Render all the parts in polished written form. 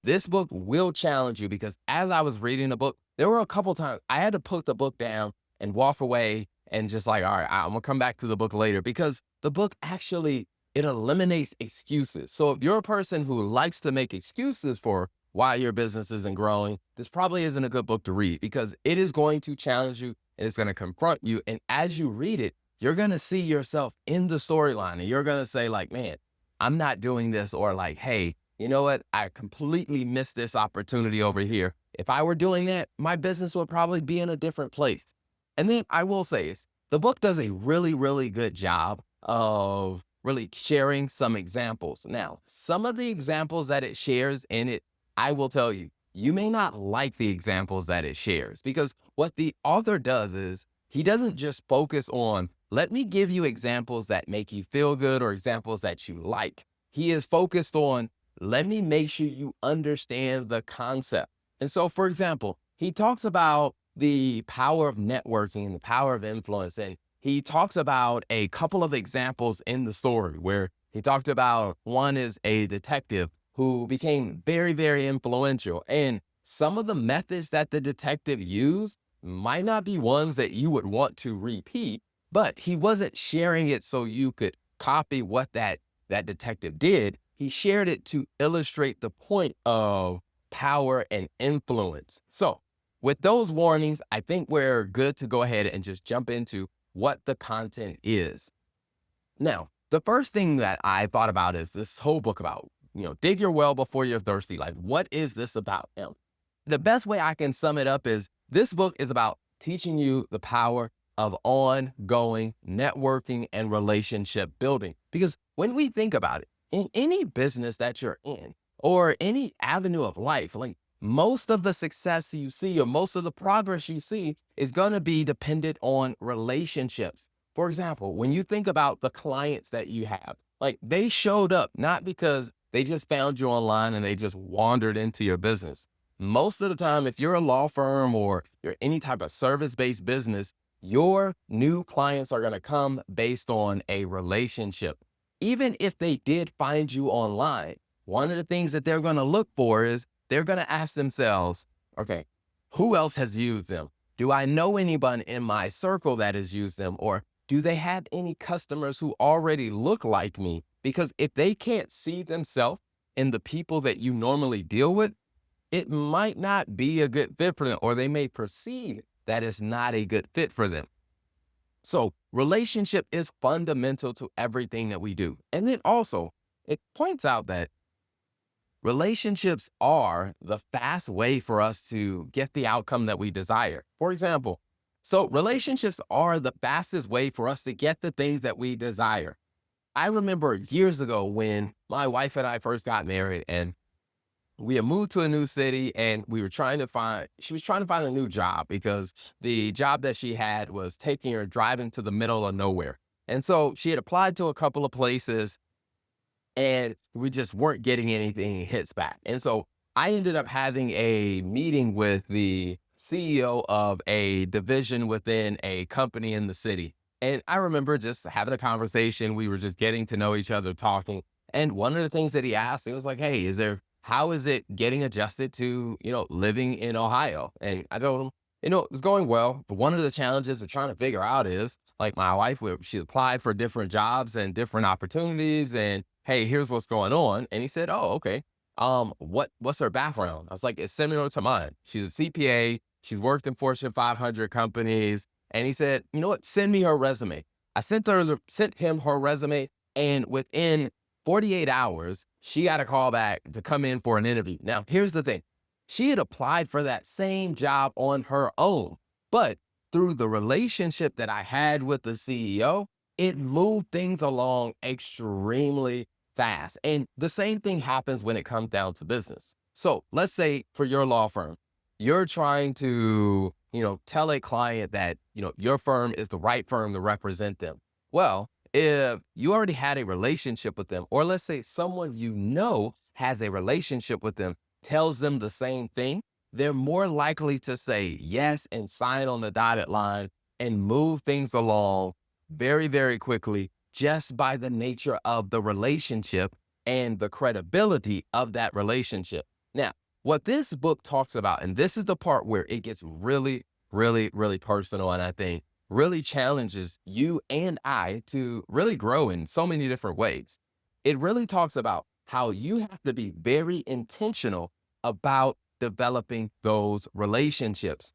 This book will challenge you because as I was reading the book, there were a couple times I had to put the book down and walk away and just like, all right, I'm gonna come back to the book later because the book actually it eliminates excuses. So if you're a person who likes to make excuses for why your business isn't growing, this probably isn't a good book to read because it is going to challenge you and it's going to confront you. And as you read it, you're going to see yourself in the storyline and you're going to say, like, man, I'm not doing this, or like, hey, you know what? I completely missed this opportunity over here. If I were doing that, my business would probably be in a different place. And then I will say is the book does a really, really good job of really sharing some examples. Now, some of the examples that it shares in it, I will tell you, you may not like the examples that it shares because what the author does is he doesn't just focus on, let me give you examples that make you feel good or examples that you like. He is focused on, let me make sure you understand the concept. And so, for example, he talks about the power of networking, the power of influence, and he talks about a couple of examples in the story where he talked about one is a detective who became very, very influential. And some of the methods that the detective used might not be ones that you would want to repeat, but he wasn't sharing it so you could copy what that detective did. He shared it to illustrate the point of power and influence. So, with those warnings, I think we're good to go ahead and just jump into what the content is. Now, the first thing that I thought about is this whole book about, dig your well before you're thirsty. Like, what is this about? Now, the best way I can sum it up is this book is about teaching you the power of ongoing networking and relationship building. Because when we think about it, in any business that you're in or any avenue of life, like most of the success you see or most of the progress you see is going to be dependent on relationships. For example, when you think about the clients that you have, like they showed up not because they just found you online and they just wandered into your business. Most of the time, if you're a law firm or you're any type of service-based business, your new clients are going to come based on a relationship. Even if they did find you online, one of the things that they're going to look for is they're going to ask themselves, okay, who else has used them? Do I know anyone in my circle that has used them? Or do they have any customers who already look like me? Because if they can't see themselves in the people that you normally deal with, it might not be a good fit for them, or they may perceive that it's not a good fit for them. So relationship is fundamental to everything that we do. And then also, it points out that relationships are the fast way for us to get the outcome that we desire. For example, so relationships are the fastest way for us to get the things that we desire. I remember years ago when my wife and I first got married and we had moved to a new city and she was trying to find a new job because the job that she had was taking her driving to the middle of nowhere. And so she had applied to a couple of places and we just weren't getting anything hits back. And so I ended up having a meeting with the CEO of a division within a company in the city. And I remember just having a conversation. We were just getting to know each other, talking. And one of the things that he asked, it was like, hey, how is it getting adjusted to, living in Ohio? And I told him, it was going well. But one of the challenges we're trying to figure out is like my wife, she applied for different jobs and different opportunities. And hey, here's what's going on. And he said, oh, okay. What's her background? I was like, it's similar to mine. She's a CPA. She's worked in Fortune 500 companies. And he said, you know what? Send me her resume. I sent him her resume. And within 48 hours, she got a call back to come in for an interview. Now, here's the thing. She had applied for that same job on her own, but through the relationship that I had with the CEO, it moved things along extremely fast. And the same thing happens when it comes down to business. So let's say for your law firm, you're trying to, tell a client that, your firm is the right firm to represent them. Well, if you already had a relationship with them, or let's say someone has a relationship with them, tells them the same thing, they're more likely to say yes and sign on the dotted line and move things along very, very quickly just by the nature of the relationship and the credibility of that relationship. Now, what this book talks about, and this is the part where it gets really, really, really personal, and I think really challenges you and I to really grow in so many different ways. It really talks about how you have to be very intentional about developing those relationships.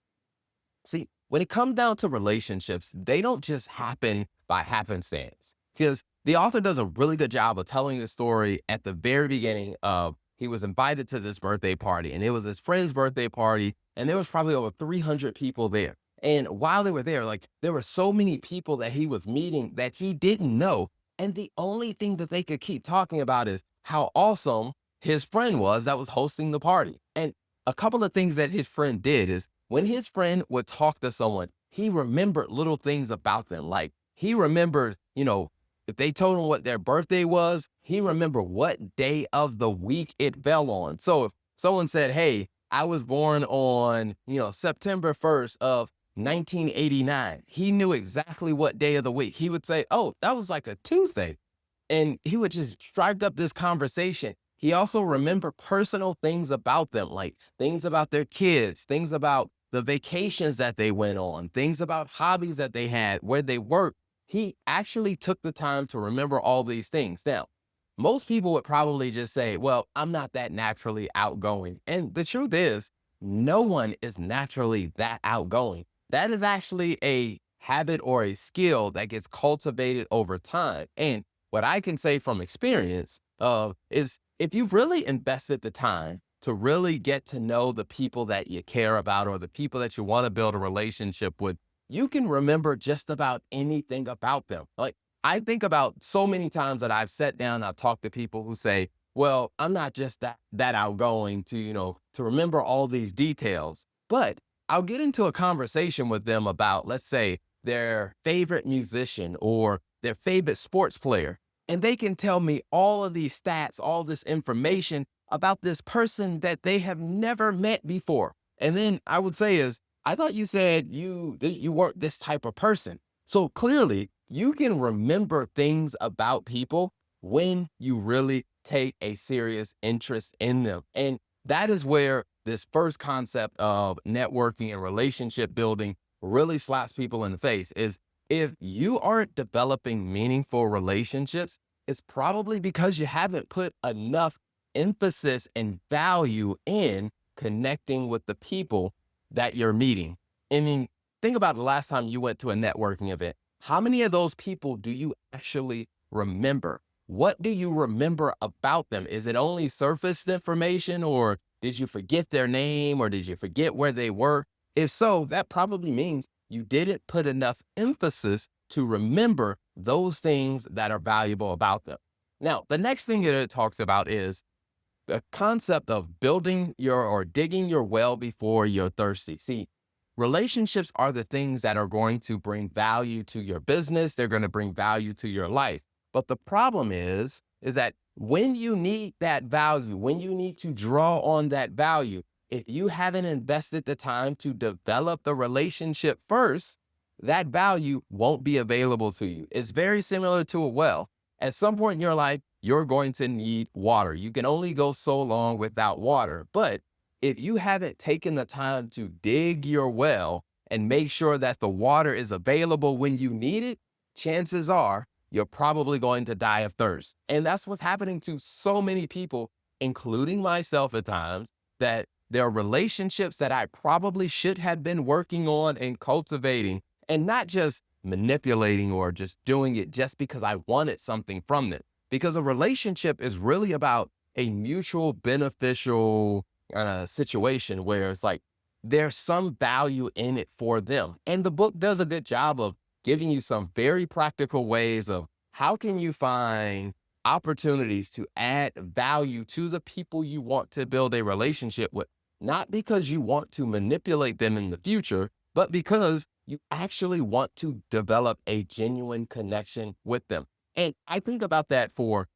See, when it comes down to relationships, they don't just happen by happenstance. Because the author does a really good job of telling the story at the very beginning of he was invited to this birthday party, and it was his friend's birthday party, and there was probably over 300 people there. And while they were there, like there were so many people that he was meeting that he didn't know. And the only thing that they could keep talking about is how awesome his friend was that was hosting the party. And a couple of things that his friend did is when his friend would talk to someone, he remembered little things about them. Like he remembered, if they told him what their birthday was, he remembered what day of the week it fell on. So if someone said, "Hey, I was born on, September 1st of 1989," he knew exactly what day of the week. He would say, "Oh, that was like a Tuesday." And he would just strike up this conversation. He also remembered personal things about them, like things about their kids, things about the vacations that they went on, things about hobbies that they had, where they worked. He actually took the time to remember all these things. Now, most people would probably just say, "Well, I'm not that naturally outgoing." And the truth is, no one is naturally that outgoing. That is actually a habit or a skill that gets cultivated over time. And what I can say from experience is if you've really invested the time to really get to know the people that you care about or the people that you want to build a relationship with, you can remember just about anything about them. Like I think about so many times that I've sat down, I've talked to people who say, "Well, I'm not just that outgoing to, to remember all these details." But I'll get into a conversation with them about, let's say, their favorite musician or their favorite sports player. And they can tell me all of these stats, all this information about this person that they have never met before. And then I would say is, "I thought you said you weren't this type of person." So clearly, you can remember things about people when you really take a serious interest in them. And that is where this first concept of networking and relationship building really slaps people in the face is if you aren't developing meaningful relationships, it's probably because you haven't put enough emphasis and value in connecting with the people that you're meeting. I mean, think about the last time you went to a networking event. How many of those people do you actually remember? What do you remember about them? Is it only surface information, or did you forget their name, or did you forget where they were? If so, that probably means you didn't put enough emphasis to remember those things that are valuable about them. Now, the next thing that it talks about is the concept of building your or digging your well before you're thirsty. See, relationships are the things that are going to bring value to your business. They're going to bring value to your life. But the problem is that when you need that value, when you need to draw on that value, if you haven't invested the time to develop the relationship first, that value won't be available to you. It's very similar to a well. At some point in your life, you're going to need water. You can only go so long without water. But if you haven't taken the time to dig your well and make sure that the water is available when you need it, chances are you're probably going to die of thirst. And that's what's happening to so many people, including myself at times, that there are relationships that I probably should have been working on and cultivating and not just manipulating or just doing it just because I wanted something from them. Because a relationship is really about a mutual beneficial situation where it's like there's some value in it for them. And the book does a good job of giving you some very practical ways of how can you find opportunities to add value to the people you want to build a relationship with, not because you want to manipulate them in the future, but because you actually want to develop a genuine connection with them. And I think about that for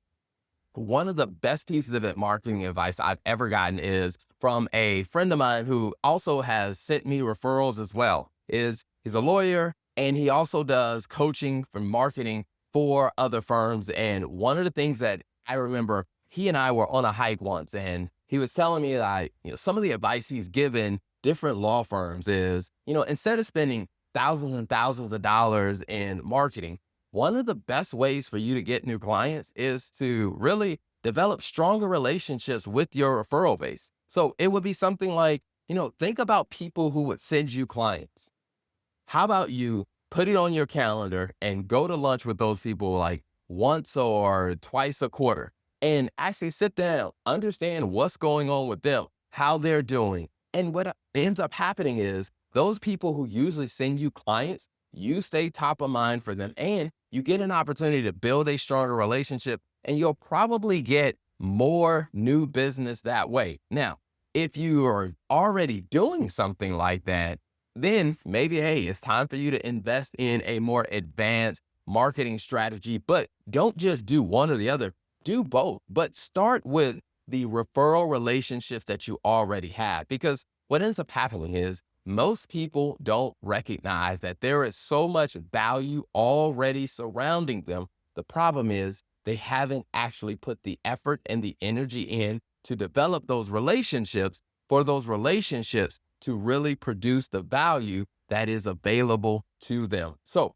one of the best pieces of marketing advice I've ever gotten is from a friend of mine who also has sent me referrals as well. He's a lawyer and he also does coaching for marketing for other firms. And one of the things that I remember, he and I were on a hike once and he was telling me like, some of the advice he's given different law firms is, instead of spending thousands and thousands of dollars in marketing, one of the best ways for you to get new clients is to really develop stronger relationships with your referral base. So it would be something like, think about people who would send you clients. How about you put it on your calendar and go to lunch with those people like once or twice a quarter and actually sit down, understand what's going on with them, how they're doing. And what ends up happening is those people who usually send you clients, you stay top of mind for them and you get an opportunity to build a stronger relationship and you'll probably get more new business that way. Now, if you are already doing something like that, then maybe, hey, it's time for you to invest in a more advanced marketing strategy, but don't just do one or the other, do both, but start with the referral relationships that you already have. Because what ends up happening is most people don't recognize that there is so much value already surrounding them. The problem is they haven't actually put the effort and the energy in to develop those relationships for those relationships to really produce the value that is available to them. So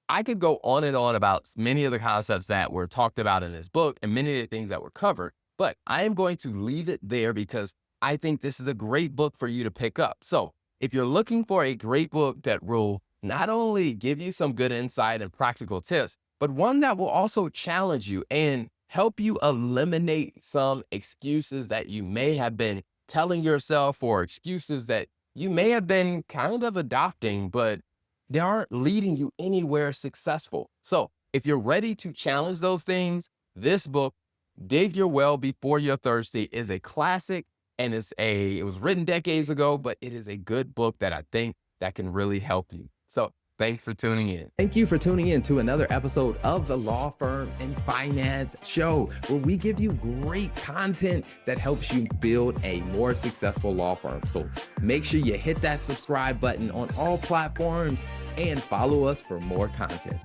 I could go on and on about many of the concepts that were talked about in this book and many of the things that were covered, but I am going to leave it there because I think this is a great book for you to pick up. So if you're looking for a great book that will not only give you some good insight and practical tips, but one that will also challenge you and help you eliminate some excuses that you may have been telling yourself or excuses that you may have been kind of adopting, but they aren't leading you anywhere successful. So if you're ready to challenge those things, this book, Dig Your Well Before You're Thirsty, is a classic and it was written decades ago, but it is a good book that I think that can really help you. So thanks for tuning in. Thank you for tuning in to another episode of the Law Firm and Finance Show, where we give you great content that helps you build a more successful law firm. So make sure you hit that subscribe button on all platforms and follow us for more content.